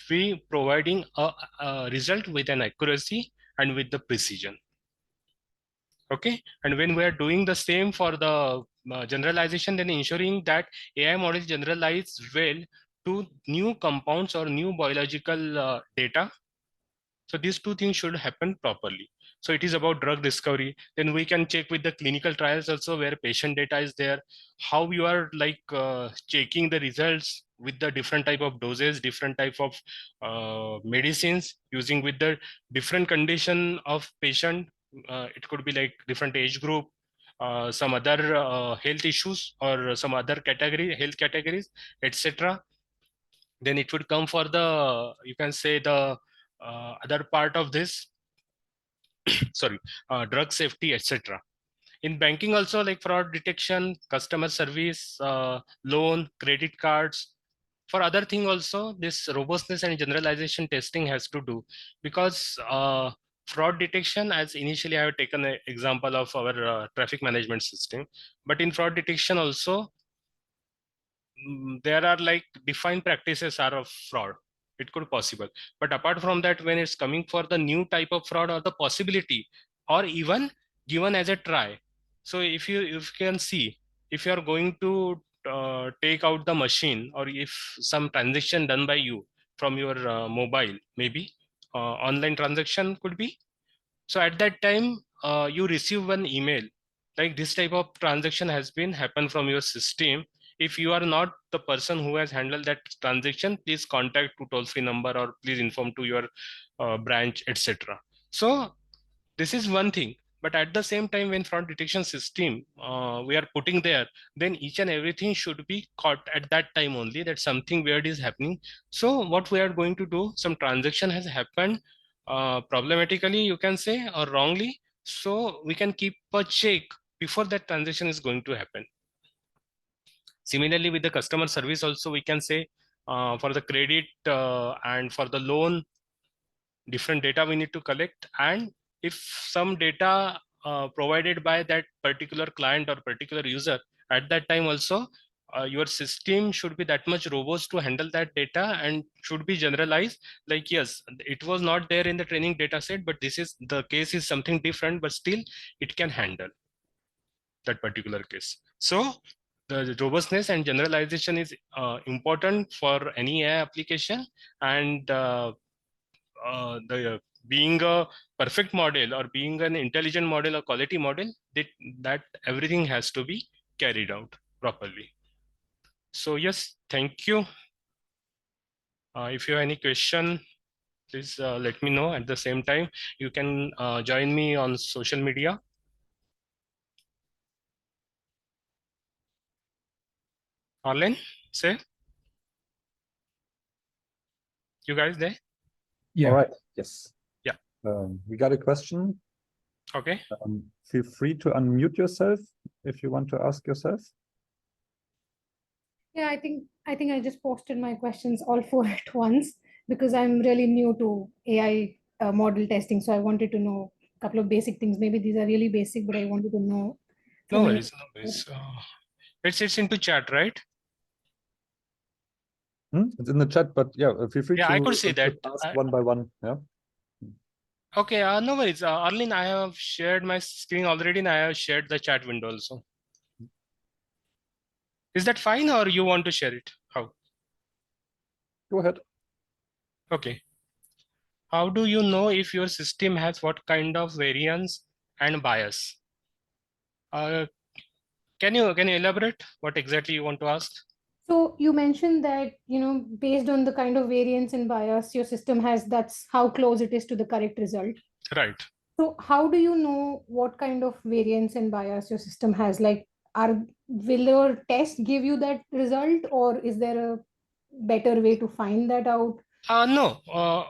be providing a result with an accuracy and with the precision. Okay, and when we are doing the same for the generalization, then ensuring that AI models generalize well to new compounds or new biological data. So these two things should happen properly. So it is about drug discovery. Then we can check with the clinical trials also, where patient data is there, how you are like checking the results with the different type of doses, different type of medicines, using with the different condition of patient. It could be like different age group, some other health issues, or some other category, health categories, etc. Then it would come for the, you can say, the other part of this, sorry, drug safety, etc. In banking also, like fraud detection, customer service, loan, credit cards. For other thing also, this robustness and generalization testing has to do, because fraud detection, as initially I have taken an example of our traffic management system, but in fraud detection also, there are like defined practices are of fraud. It could possible, but apart from that, when it's coming for the new type of fraud, or the possibility, or even given as a try. So if you can see, if you are going to take out the machine, or if some transaction done by you from your mobile, maybe online transaction could be. So at that time, you receive one email like this type of transaction has been happened from your system. If you are not the person who has handled that transaction, please contact to toll-free number, or please inform to your branch, etc. So this is one thing. But at the same time, when fraud detection system we are putting there, then each and everything should be caught at that time only, that something weird is happening. So what we are going to do, some transaction has happened problematically, you can say, or wrongly. So we can keep a check before that transaction is going to happen. Similarly, with the customer service also, we can say for the credit and for the loan, different data we need to collect. And if some data provided by that particular client or particular user, at that time also, your system should be that much robust to handle that data, and should be generalized. Like, yes, it was not there in the training data set, but this is the case is something different, but still it can handle that particular case. So the robustness and generalization is important for any AI application, and the being a perfect model or being an intelligent model or quality model, that everything has to be carried out properly. So yes, thank you. If you have any question, please let me know. At the same time, you can join me on social media. Arlen, say, you guys there? Yeah. All right. Yes. Yeah. We got a question. Okay. Feel free to unmute yourself if you want to ask yourself. Yeah, I think I just posted my questions all four at once because I'm really new to AI model testing. So I wanted to know a couple of basic things. Maybe these are really basic, but I wanted to know. No from worries, no worries. It's into chat, right? It's in the chat, but yeah, feel free Yeah, to I could see that. ask one by one. Yeah. Okay, no worries. Arlen, I have shared my screen already, and I have shared the chat window also. Is that fine, or you want to share it? How? Go ahead. Okay. How do you know if your system has what kind of variance and bias? Can you elaborate what exactly you want to ask? So you mentioned that, based on the kind of variance and bias your system has, that's how close it is to the correct result. Right. So how do you know what kind of variance and bias your system has? Like, will your test give you that result, or is there a better way to find that out? No.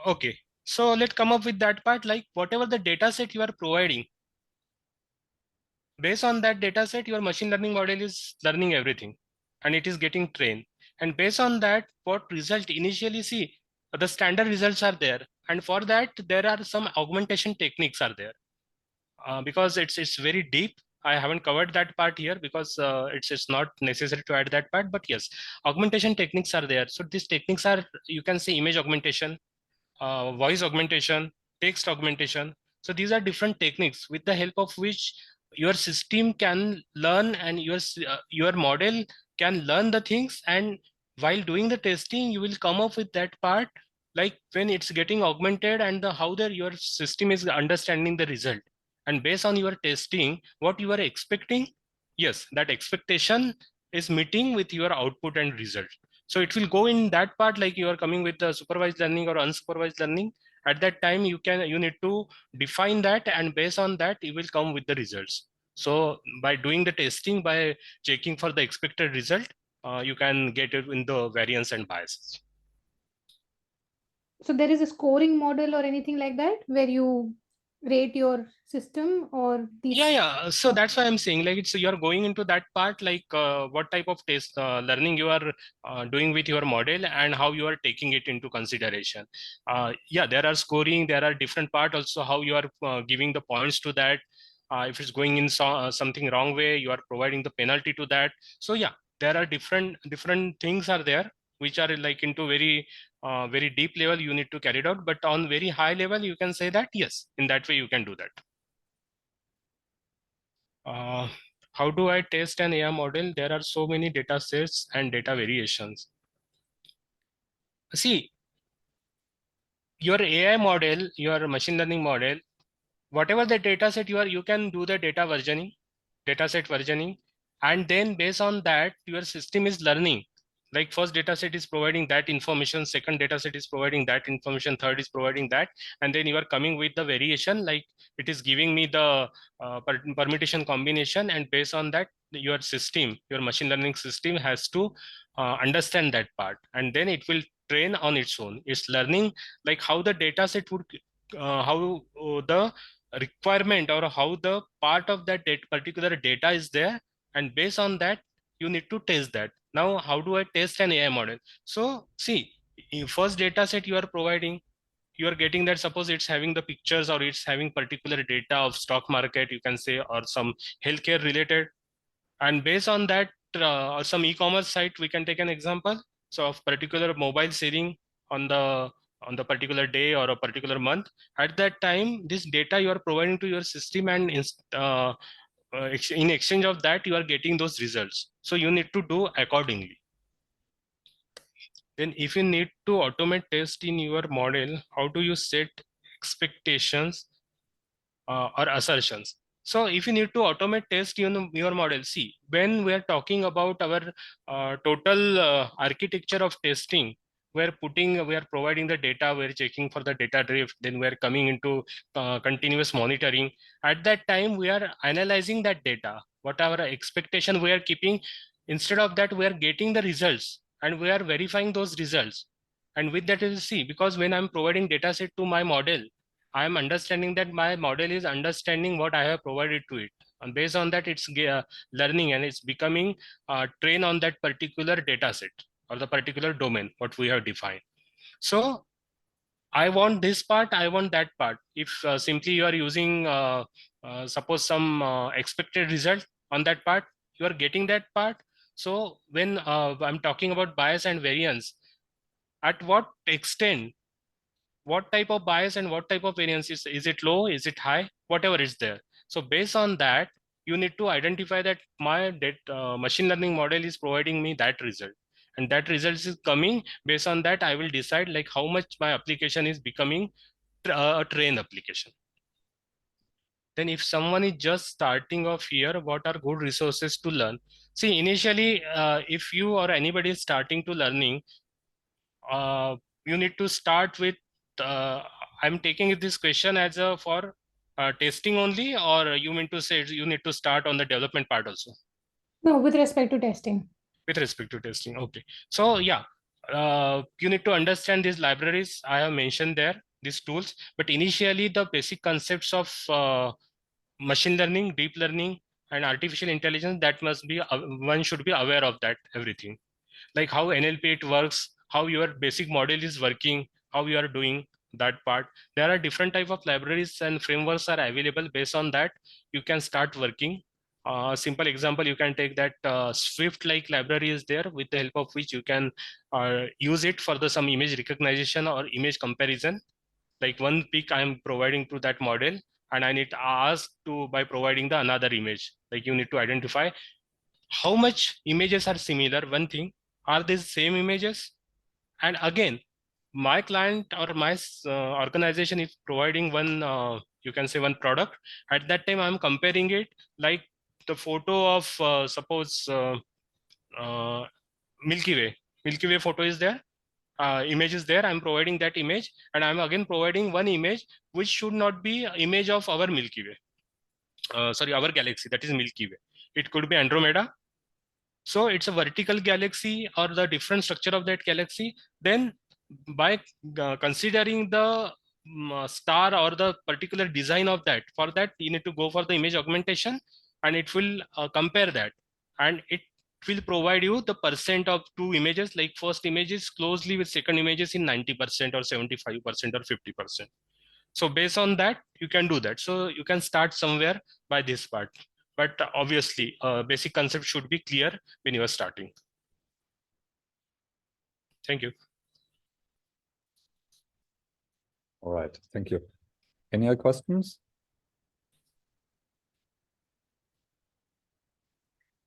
Okay. So let's come up with that part. Like whatever the data set you are providing, based on that data set, your machine learning model is learning everything, and it is getting trained. And based on that, what result initially see, the standard results are there, and for that there are some augmentation techniques are there. Because it's very deep. I haven't covered that part here because it's not necessary to add that part. But yes, augmentation techniques are there. So these techniques are, you can say, image augmentation, voice augmentation, text augmentation. So these are different techniques with the help of which your system can learn, and your model can learn the things. And while doing the testing, you will come up with that part, like when it's getting augmented and how your system is understanding the result. And based on your testing, what you are expecting, yes, that expectation is meeting with your output and result. So it will go in that part, like you are coming with the supervised learning or unsupervised learning. At that time, you need to define that, and based on that, you will come with the results. So by doing the testing, by checking for the expected result, you can get it in the variance and biases. So there is a scoring model or anything like that where you rate your system, or these? Yeah. So that's why I'm saying, like, it's, you're going into that part, like what type of test learning you are doing with your model and how you are taking it into consideration. Yeah, there are scoring, there are different part also, how you are giving the points to that. If it's going in something wrong way, you are providing the penalty to that. So yeah, there are different things are there, which are like into very deep level you need to carry it out. But on very high level, you can say that yes, in that way you can do that. How do I test an AI model? There are so many data sets and data variations. See, your AI model, your machine learning model, whatever the data set you can do the data set versioning, and then based on that, your system is learning. Like first data set is providing that information, second data set is providing that information, third is providing that, and then you are coming with the variation, like it is giving me the permutation combination, and based on that, your system, your machine learning system has to understand that part, and then it will train on its own. It's learning like how the data set would, how the requirement or how the part of that particular data is there, and based on that you need to test that. Now how do I test an AI model? So see, in first data set you are providing, you are getting that, suppose it's having the pictures or it's having particular data of stock market, you can say, or some healthcare related, and based on that, or some e-commerce site, we can take an example, so of particular mobile selling on the particular day or a particular month. At that time, this data you are providing to your system, and in exchange of that, you are getting those results. So you need to do accordingly. Then if you need to automate test in your model, how do you set expectations or assertions? So if you need to automate test your model, see, when we are talking about our total architecture of testing, we are providing the data, we're checking for the data drift, then we're coming into continuous monitoring. At that time, we are analyzing that data, whatever expectation we are keeping. Instead of that, we are getting the results and we are verifying those results. And with that, you see, because when I'm providing data set to my model, I am understanding that my model is understanding what I have provided to it. And based on that, it's learning and it's becoming trained on that particular data set or the particular domain, what we have defined. So I want this part, I want that part. If simply you are using, suppose some expected result on that part, you are getting that part. So when I'm talking about bias and variance, at what extent, what type of bias and what type of variance is it low, is it high, whatever is there. So based on that, you need to identify that my machine learning model is providing me that result, and that result is coming. Based on that, I will decide like how much my application is becoming a trained application. Then if someone is just starting off here, what are good resources to learn? See, initially, if you or anybody is starting to learning, you need to start with, I'm taking this question as a for testing only, or you mean to say you need to start on the development part also? No, with respect to testing. With respect to testing, okay. So yeah, you need to understand these libraries I have mentioned there, these tools, but initially the basic concepts of machine learning, deep learning, and artificial intelligence, that must be, one should be aware of that, everything. Like how NLP it works, how your basic model is working, how you are doing that part. There are different type of libraries and frameworks are available. Based on that, you can start working. Simple example, you can take that Swift like library is there, with the help of which you can use it for the some image recognition or image comparison. Like one pic I am providing to that model, and I need to ask to by providing the another image. Like you need to identify how much images are similar. One thing, are these same images? And again, my client or my organization is providing one, you can say one product. At that time, I'm comparing it like the photo of suppose Milky Way. Milky Way photo is there. Image is there. I'm providing that image, and I'm again providing one image which should not be an image of our Milky Way. Sorry, our galaxy, that is Milky Way. It could be Andromeda. So it's a vertical galaxy or the different structure of that galaxy. Then by considering the star or the particular design of that, for that you need to go for the image augmentation, and it will compare that, and it will provide you the percent of two images, like first image is closely with second images in 90% or 75% or 50%. So based on that, you can do that. So you can start somewhere by this part. But obviously, basic concept should be clear when you are starting. Thank you. All right, thank you. Any other questions?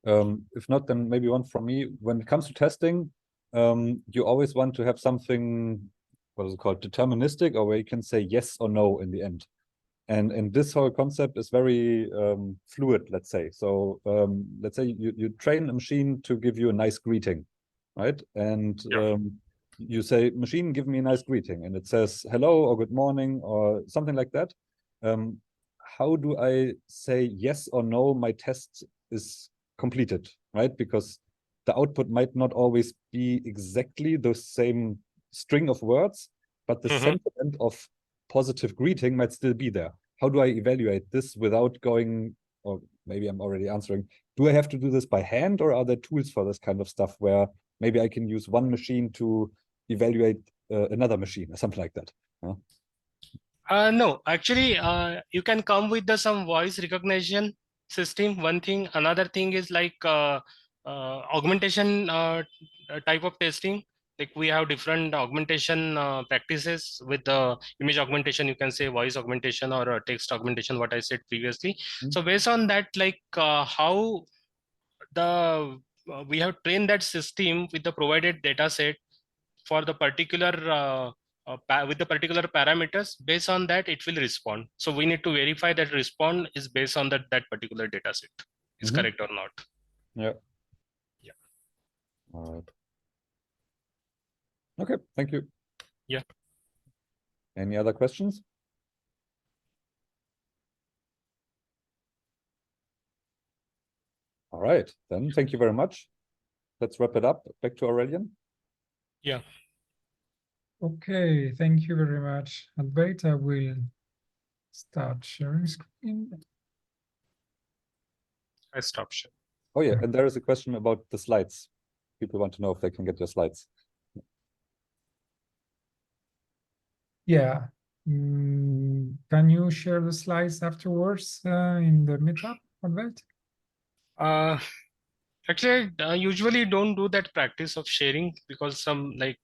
If not, then maybe one from me. When it comes to testing, you always want to have something, what is it called, deterministic, or where you can say yes or no in the end. And this whole concept is very fluid, let's say. So let's say you train a machine to give you a nice greeting, right? And yeah. You say, machine, give me a nice greeting. And it says hello or good morning or something like that. How do I say yes or no, my test is completed, right? Because the output might not always be exactly the same string of words, but the sentiment of positive greeting might still be there. How do I evaluate this without going, or maybe I'm already answering, do I have to do this by hand, or are there tools for this kind of stuff where maybe I can use one machine to evaluate another machine or something like that? No, actually, you can come with some voice recognition system. One thing, another thing is like augmentation type of testing. like we have different augmentation practices with the image augmentation, you can say voice augmentation or text augmentation, what I said previously. So based on that, like how we have trained that system with the provided data set for the particular with the particular parameters. Based on that, it will respond. So we need to verify that respond is based on that particular data set is correct or not. Yeah. Yeah. All right. Okay, thank you. Yeah. Any other questions? All right, then thank you very much. Let's wrap it up. Back to Aurelian. Yeah. Okay, thank you very much. Advait, I will start sharing screen. I stop share. Oh yeah, and there is a question about the slides. People want to know if they can get your slides. Yeah. Can you share the slides afterwards in the meetup, Advait? Actually, I usually don't do that practice of sharing because some like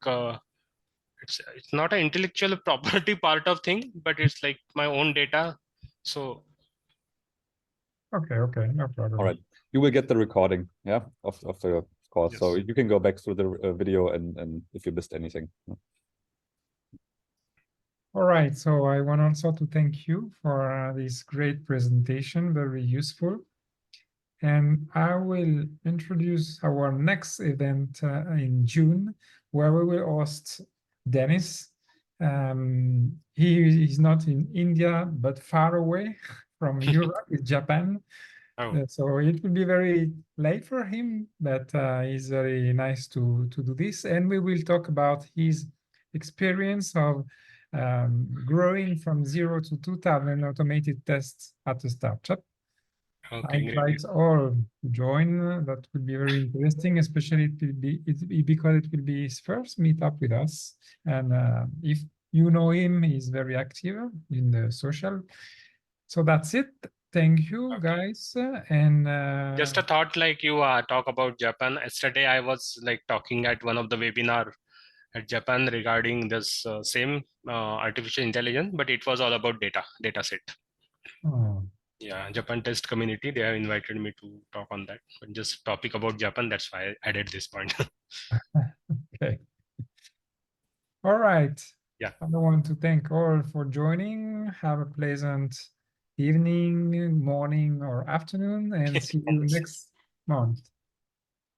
it's not an intellectual property part of thing, but it's like my own data. So Okay, no problem. All right, you will get the recording, yeah, of the course, yes. so you can go back through the video and if you missed anything. All right, so I want also to thank you for this great presentation, very useful. And I will introduce our next event in June, where we will host Dennis. He is not in India, but far away from Europe, in Japan. Oh. So it will be very late for him, but it's very nice to do this. And we will talk about his experience of growing from 0 to 2,000 automated tests at a startup. I Okay, great. invite all to join. That will be very interesting, especially because it will be his first meetup with us. And if you know him, he's very active in the social. So that's it. Thank you, guys. And just a thought, like you talk about Japan. Yesterday, I was like talking at one of the webinar at Japan regarding this same artificial intelligence, but it was all about data set. oh. Yeah, Japan test community, they have invited me to talk on that. But just topic about Japan, that's why I added this point. Okay. All right. Yeah. I want to thank all for joining. Have a pleasant evening, morning, or afternoon, and see you next month.